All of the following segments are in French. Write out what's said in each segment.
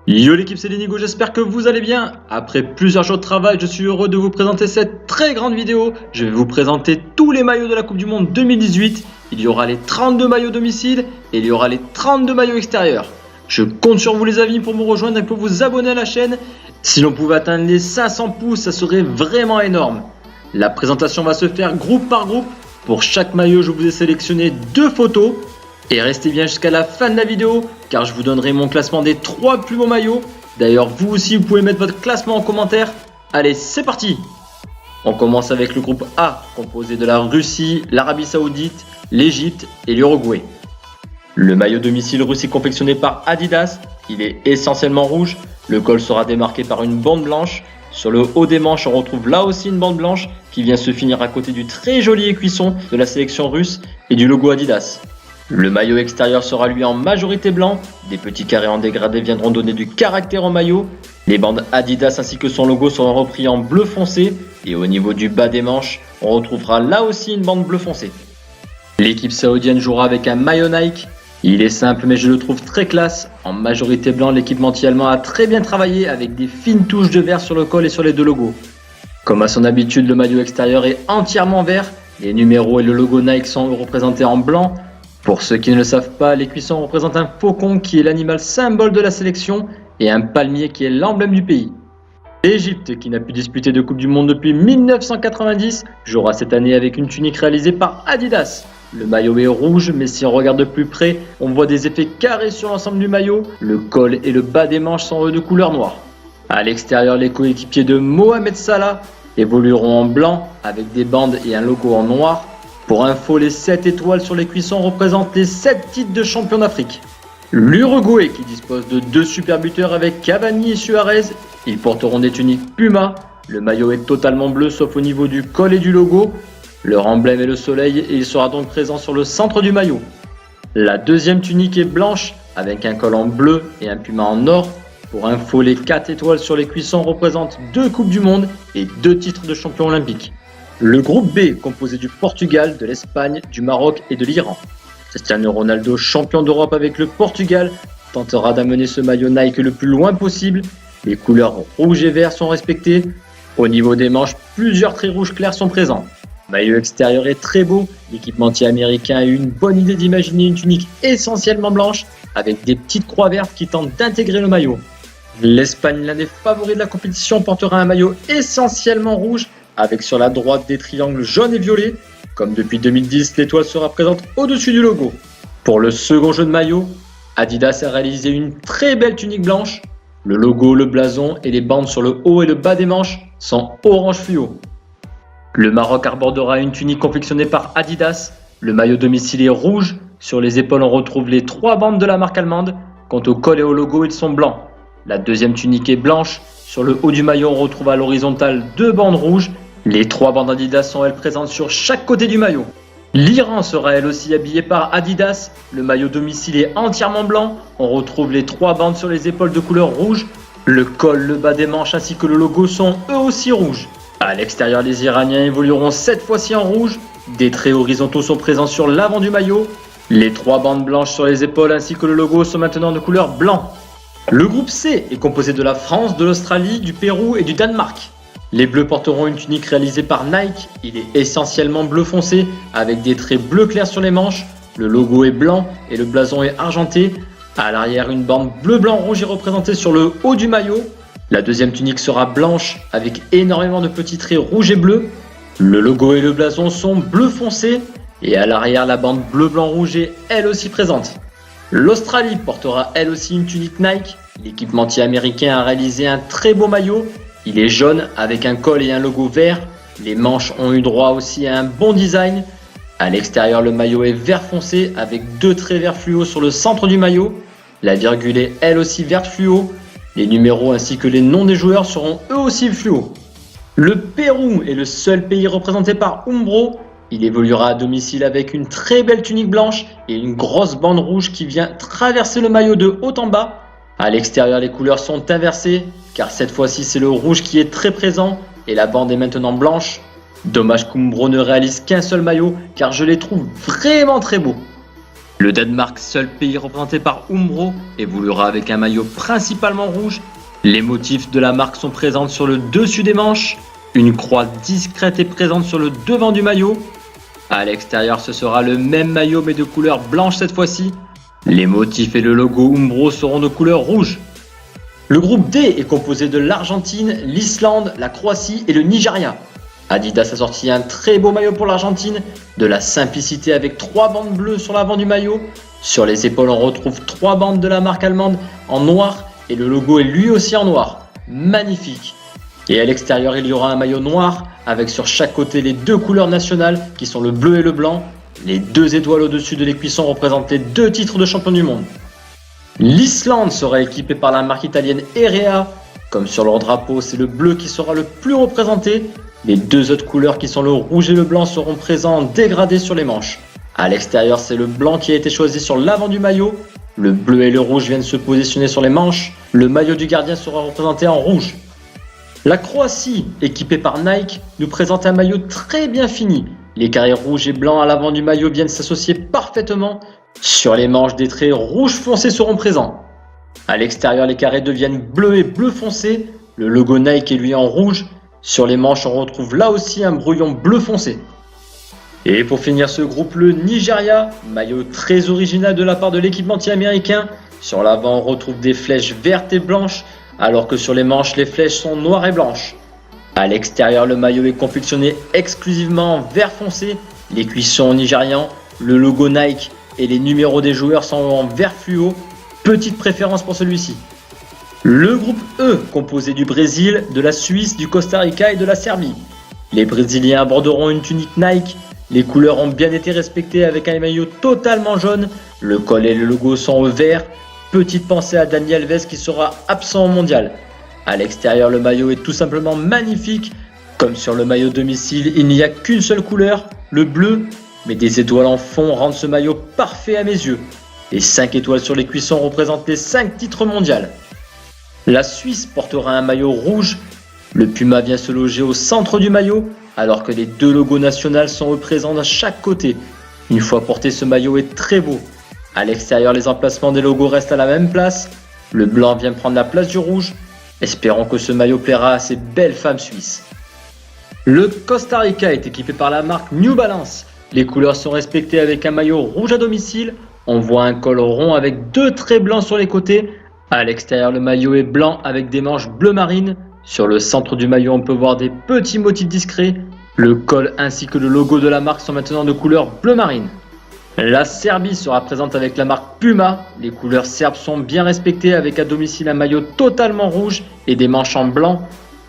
Yo l'équipe, c'est Lenigo, j'espère que vous allez bien. Après plusieurs jours de travail, je suis heureux de vous présenter cette très grande vidéo. Je vais vous présenter tous les maillots de la Coupe du Monde 2018. Il y aura les 32 maillots domicile et il y aura les 32 maillots extérieurs. Je compte sur vous les amis pour me rejoindre et pour vous abonner à la chaîne. Si l'on pouvait atteindre les 500 pouces, ça serait vraiment énorme. La présentation va se faire groupe par groupe. Pour chaque maillot, je vous ai sélectionné 2 photos. Et restez bien jusqu'à la fin de la vidéo car je vous donnerai mon classement des 3 plus beaux maillots. D'ailleurs vous aussi vous pouvez mettre votre classement en commentaire. Allez, c'est parti. On commence avec le groupe A composé de la Russie, l'Arabie Saoudite, l'Égypte et l'Uruguay. Le maillot domicile russe est confectionné par Adidas. Il est essentiellement rouge. Le col sera démarqué par une bande blanche. Sur le haut des manches on retrouve là aussi une bande blanche qui vient se finir à côté du très joli écuisson de la sélection russe et du logo Adidas. Le maillot extérieur sera lui en majorité blanc, des petits carrés en dégradé viendront donner du caractère au maillot, les bandes Adidas ainsi que son logo seront repris en bleu foncé et au niveau du bas des manches, on retrouvera là aussi une bande bleu foncé. L'équipe saoudienne jouera avec un maillot Nike, il est simple mais je le trouve très classe, en majorité blanc l'équipementier allemand a très bien travaillé avec des fines touches de vert sur le col et sur les deux logos. Comme à son habitude le maillot extérieur est entièrement vert, les numéros et le logo Nike sont représentés en blanc. Pour ceux qui ne le savent pas, l'écuisson représente un faucon qui est l'animal symbole de la sélection et un palmier qui est l'emblème du pays. L'Égypte, qui n'a pu disputer de Coupe du Monde depuis 1990, jouera cette année avec une tunique réalisée par Adidas. Le maillot est rouge, mais si on regarde de plus près, on voit des effets carrés sur l'ensemble du maillot. Le col et le bas des manches sont eux de couleur noire. À l'extérieur, les coéquipiers de Mohamed Salah évolueront en blanc avec des bandes et un logo en noir. Pour info, les 7 étoiles sur les cuissons représentent les 7 titres de champion d'Afrique. L'Uruguay qui dispose de 2 super buteurs avec Cavani et Suarez, ils porteront des tuniques Puma. Le maillot est totalement bleu sauf au niveau du col et du logo. Leur emblème est le soleil et il sera donc présent sur le centre du maillot. La deuxième tunique est blanche avec un col en bleu et un Puma en or. Pour info, les 4 étoiles sur les cuissons représentent 2 Coupes du Monde et 2 titres de champion olympique. Le groupe B, composé du Portugal, de l'Espagne, du Maroc et de l'Iran. Cristiano Ronaldo, champion d'Europe avec le Portugal, tentera d'amener ce maillot Nike le plus loin possible. Les couleurs rouge et vert sont respectées. Au niveau des manches, plusieurs traits rouges clairs sont présents. Le maillot extérieur est très beau. L'équipementier américain a eu une bonne idée d'imaginer une tunique essentiellement blanche avec des petites croix vertes qui tentent d'intégrer le maillot. L'Espagne, l'un des favoris de la compétition, portera un maillot essentiellement rouge avec sur la droite des triangles jaunes et violets. Comme depuis 2010, l'étoile sera présente au-dessus du logo. Pour le second jeu de maillot, Adidas a réalisé une très belle tunique blanche. Le logo, le blason et les bandes sur le haut et le bas des manches sont orange fluo. Le Maroc abordera une tunique confectionnée par Adidas. Le maillot domicile est rouge. Sur les épaules, on retrouve les 3 bandes de la marque allemande. Quant au col et au logo, ils sont blancs. La deuxième tunique est blanche. Sur le haut du maillot, on retrouve à l'horizontale 2 bandes rouges. Les 3 bandes Adidas sont elles présentes sur chaque côté du maillot. L'Iran sera elle aussi habillée par Adidas. Le maillot domicile est entièrement blanc. On retrouve les 3 bandes sur les épaules de couleur rouge. Le col, le bas des manches ainsi que le logo sont eux aussi rouges. À l'extérieur, les Iraniens évolueront cette fois-ci en rouge. Des traits horizontaux sont présents sur l'avant du maillot. Les 3 bandes blanches sur les épaules ainsi que le logo sont maintenant de couleur blanc. Le groupe C est composé de la France, de l'Australie, du Pérou et du Danemark. Les Bleus porteront une tunique réalisée par Nike. Il est essentiellement bleu foncé avec des traits bleu clair sur les manches. Le logo est blanc et le blason est argenté. À l'arrière, une bande bleu, blanc, rouge est représentée sur le haut du maillot. La deuxième tunique sera blanche avec énormément de petits traits rouges et bleus. Le logo et le blason sont bleu foncé et à l'arrière, la bande bleu, blanc, rouge est elle aussi présente. L'Australie portera elle aussi une tunique Nike. L'équipementier américain a réalisé un très beau maillot. Il est jaune avec un col et un logo vert. Les manches ont eu droit aussi à un bon design. À l'extérieur, le maillot est vert foncé avec 2 traits verts fluo sur le centre du maillot. La virgule est elle aussi verte fluo. Les numéros ainsi que les noms des joueurs seront eux aussi fluo. Le Pérou est le seul pays représenté par Umbro. Il évoluera à domicile avec une très belle tunique blanche et une grosse bande rouge qui vient traverser le maillot de haut en bas. À l'extérieur, les couleurs sont inversées car cette fois-ci c'est le rouge qui est très présent et la bande est maintenant blanche. Dommage qu'Umbro ne réalise qu'un seul maillot car je les trouve vraiment très beaux. Le Danemark, seul pays représenté par Umbro, évoluera avec un maillot principalement rouge. Les motifs de la marque sont présents sur le dessus des manches. Une croix discrète est présente sur le devant du maillot. À l'extérieur, ce sera le même maillot mais de couleur blanche cette fois-ci. Les motifs et le logo Umbro seront de couleur rouge. Le groupe D est composé de l'Argentine, l'Islande, la Croatie et le Nigeria. Adidas a sorti un très beau maillot pour l'Argentine, de la simplicité avec 3 bandes bleues sur l'avant du maillot. Sur les épaules, on retrouve 3 bandes de la marque allemande en noir et le logo est lui aussi en noir. Magnifique! Et à l'extérieur, il y aura un maillot noir avec sur chaque côté les 2 couleurs nationales qui sont le bleu et le blanc. Les 2 étoiles au-dessus de l'écuisson représentent les 2 titres de champion du monde. L'Islande sera équipée par la marque italienne Erea. Comme sur leur drapeau, c'est le bleu qui sera le plus représenté. Les 2 autres couleurs qui sont le rouge et le blanc seront présents en dégradé sur les manches. À l'extérieur, c'est le blanc qui a été choisi sur l'avant du maillot. Le bleu et le rouge viennent se positionner sur les manches. Le maillot du gardien sera représenté en rouge. La Croatie, équipée par Nike, nous présente un maillot très bien fini. Les carrés rouges et blancs à l'avant du maillot viennent s'associer parfaitement. Sur les manches, des traits rouge foncé seront présents. À l'extérieur, les carrés deviennent bleus et bleu foncé. Le logo Nike est lui en rouge. Sur les manches, on retrouve là aussi un brouillon bleu foncé. Et pour finir ce groupe, le Nigeria, maillot très original de la part de l'équipementier américain. Sur l'avant, on retrouve des flèches vertes et blanches, alors que sur les manches, les flèches sont noires et blanches. À l'extérieur, le maillot est confectionné exclusivement en vert foncé. Les cuissons nigérians, le logo Nike et les numéros des joueurs sont en vert fluo. Petite préférence pour celui-ci. Le groupe E, composé du Brésil, de la Suisse, du Costa Rica et de la Serbie. Les Brésiliens aborderont une tunique Nike. Les couleurs ont bien été respectées avec un maillot totalement jaune. Le col et le logo sont au vert. Petite pensée à Dani Alves qui sera absent au mondial. À l'extérieur, le maillot est tout simplement magnifique. Comme sur le maillot domicile, il n'y a qu'une seule couleur, le bleu. Mais des étoiles en fond rendent ce maillot parfait à mes yeux. Les 5 étoiles sur les cuissons représentent les 5 titres mondiaux. La Suisse portera un maillot rouge. Le puma vient se loger au centre du maillot, alors que les 2 logos nationaux sont présents à chaque côté. Une fois porté, ce maillot est très beau. À l'extérieur, les emplacements des logos restent à la même place. Le blanc vient prendre la place du rouge. Espérons que ce maillot plaira à ces belles femmes suisses. Le Costa Rica est équipé par la marque New Balance. Les couleurs sont respectées avec un maillot rouge à domicile. On voit un col rond avec 2 traits blancs sur les côtés. À l'extérieur, le maillot est blanc avec des manches bleu marine. Sur le centre du maillot, on peut voir des petits motifs discrets. Le col ainsi que le logo de la marque sont maintenant de couleur bleu marine. La Serbie sera présente avec la marque Puma. Les couleurs serbes sont bien respectées avec à domicile un maillot totalement rouge et des manches en blanc.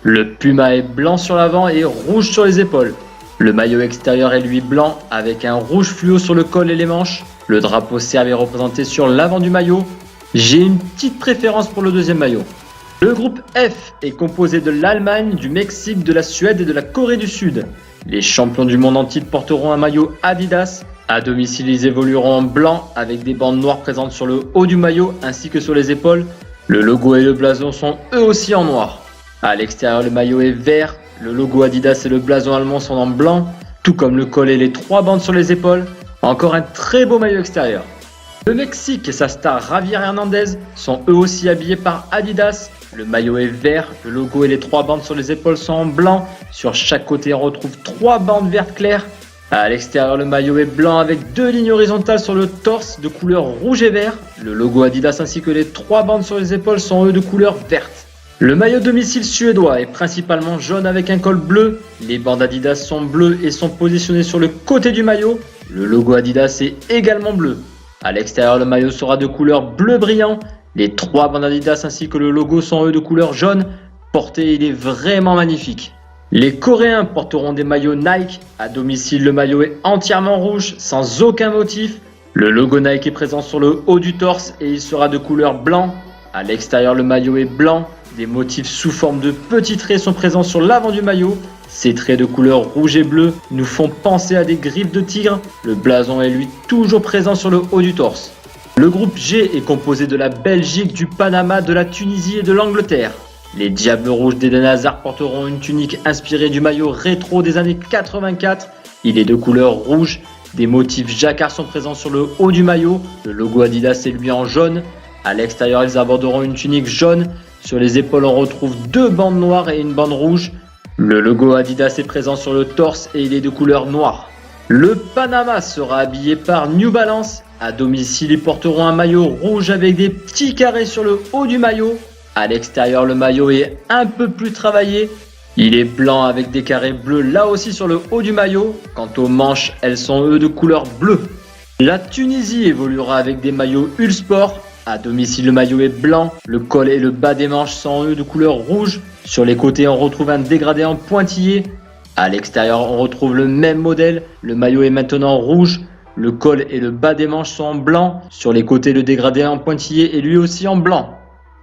Le Puma est blanc sur l'avant et rouge sur les épaules. Le maillot extérieur est lui blanc avec un rouge fluo sur le col et les manches. Le drapeau serbe est représenté sur l'avant du maillot. J'ai une petite préférence pour le deuxième maillot. Le groupe F est composé de l'Allemagne, du Mexique, de la Suède et de la Corée du Sud. Les champions du monde en titre porteront un maillot Adidas. À domicile, ils évolueront en blanc avec des bandes noires présentes sur le haut du maillot ainsi que sur les épaules. Le logo et le blason sont eux aussi en noir. À l'extérieur, le maillot est vert. Le logo Adidas et le blason allemand sont en blanc, tout comme le col et les 3 bandes sur les épaules. Encore un très beau maillot extérieur. Le Mexique et sa star Javier Hernandez sont eux aussi habillés par Adidas. Le maillot est vert, le logo et les 3 bandes sur les épaules sont en blanc. Sur chaque côté, on retrouve 3 bandes vertes claires. À l'extérieur, le maillot est blanc avec 2 lignes horizontales sur le torse de couleur rouge et vert. Le logo Adidas ainsi que les 3 bandes sur les épaules sont eux de couleur verte. Le maillot domicile suédois est principalement jaune avec un col bleu. Les bandes Adidas sont bleues et sont positionnées sur le côté du maillot. Le logo Adidas est également bleu. À l'extérieur, le maillot sera de couleur bleu brillant. Les 3 bandes Adidas ainsi que le logo sont eux de couleur jaune. Porté, il est vraiment magnifique. Les Coréens porteront des maillots Nike. À domicile, le maillot est entièrement rouge, sans aucun motif. Le logo Nike est présent sur le haut du torse et il sera de couleur blanc. À l'extérieur, le maillot est blanc. Des motifs sous forme de petits traits sont présents sur l'avant du maillot. Ces traits de couleur rouge et bleu nous font penser à des griffes de tigre. Le blason est lui toujours présent sur le haut du torse. Le groupe G est composé de la Belgique, du Panama, de la Tunisie et de l'Angleterre. Les Diables Rouges d'Eden Hazard porteront une tunique inspirée du maillot rétro des années 84. Il est de couleur rouge Des motifs jacquard sont présents sur le haut du maillot. Le logo Adidas est lui en jaune. À l'extérieur, ils aborderont une tunique jaune. Sur les épaules, on retrouve 2 bandes noires et une bande rouge. Le logo Adidas est présent sur le torse et il est de couleur noire. Le Panama sera habillé par New Balance. À domicile, ils porteront un maillot rouge avec des petits carrés sur le haut du maillot. À l'extérieur, le maillot est un peu plus travaillé. Il est blanc avec des carrés bleus là aussi sur le haut du maillot. Quant aux manches, elles sont eux de couleur bleue. La Tunisie évoluera avec des maillots Uhlsport. À domicile, le maillot est blanc. Le col et le bas des manches sont eux de couleur rouge. Sur les côtés, on retrouve un dégradé en pointillé. À l'extérieur, on retrouve le même modèle. Le maillot est maintenant rouge. Le col et le bas des manches sont en blanc. Sur les côtés, le dégradé en pointillé est lui aussi en blanc.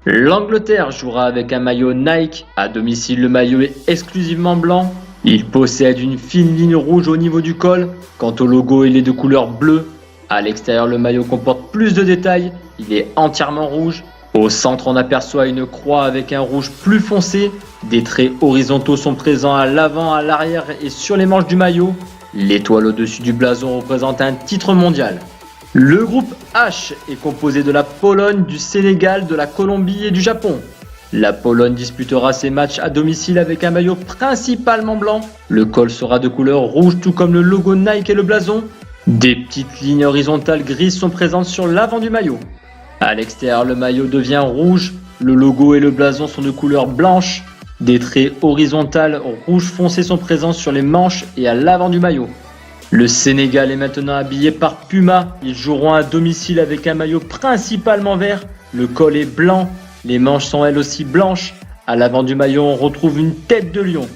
L'Angleterre jouera avec un maillot Nike. À domicile, le maillot est exclusivement blanc. Il possède une fine ligne rouge au niveau du col. Quant au logo, il est de couleur bleue. À l'extérieur, le maillot comporte plus de détails. Il est entièrement rouge. Au centre, on aperçoit une croix avec un rouge plus foncé. Des traits horizontaux sont présents à l'avant, à l'arrière et sur les manches du maillot. L'étoile au-dessus du blason représente un titre mondial. Le groupe H est composé de la Pologne, du Sénégal, de la Colombie et du Japon. La Pologne disputera ses matchs à domicile avec un maillot principalement blanc. Le col sera de couleur rouge tout comme le logo Nike et le blason. Des petites lignes horizontales grises sont présentes sur l'avant du maillot. À l'extérieur, le maillot devient rouge. Le logo et le blason sont de couleur blanche. Des traits horizontales rouge foncé sont présents sur les manches et à l'avant du maillot. Le Sénégal est maintenant habillé par Puma. Ils joueront à domicile avec un maillot principalement vert. Le col est blanc. Les manches sont elles aussi blanches. À l'avant du maillot, on retrouve une tête de lion.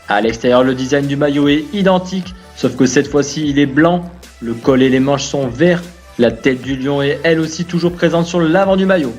À l'extérieur, le design du maillot est identique, sauf que cette fois-ci, il est blanc. Le col et les manches sont verts. La tête du lion est elle aussi toujours présente sur l'avant du maillot.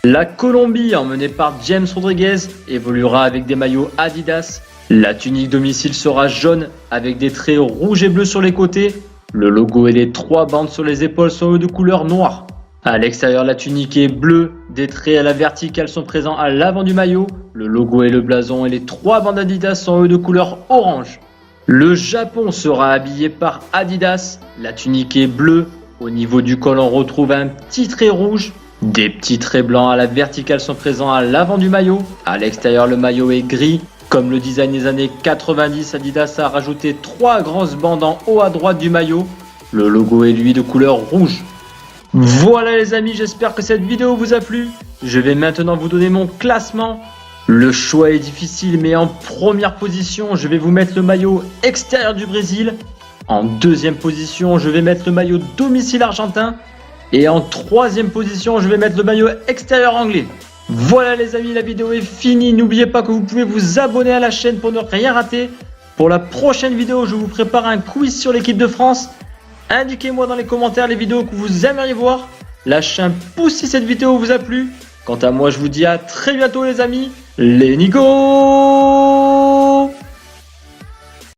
La Colombie, emmenée par James Rodriguez, évoluera avec des maillots Adidas. La tunique domicile sera jaune avec des traits rouges et bleus sur les côtés. Le logo et les 3 bandes sur les épaules sont eux de couleur noire. À l'extérieur, la tunique est bleue. Des traits à la verticale sont présents à l'avant du maillot. Le logo et le blason et les 3 bandes Adidas sont eux de couleur orange. Le Japon sera habillé par Adidas. La tunique est bleue. Au niveau du col, on retrouve un petit trait rouge. Des petits traits blancs à la verticale sont présents à l'avant du maillot. À l'extérieur, le maillot est gris. Comme le design des années 90, Adidas a rajouté 3 grosses bandes en haut à droite du maillot. Le logo est lui de couleur rouge. Voilà les amis, j'espère que cette vidéo vous a plu. Je vais maintenant vous donner mon classement. Le choix est difficile, mais en première position, je vais vous mettre le maillot extérieur du Brésil. En deuxième position, je vais mettre le maillot domicile argentin. Et en troisième position, je vais mettre le maillot extérieur anglais. Voilà les amis, la vidéo est finie. N'oubliez pas que vous pouvez vous abonner à la chaîne pour ne rien rater. Pour la prochaine vidéo, je vous prépare un quiz sur l'équipe de France. Indiquez-moi dans les commentaires les vidéos que vous aimeriez voir. Lâchez un pouce si cette vidéo vous a plu. Quant à moi, je vous dis à très bientôt les amis. Les Nico!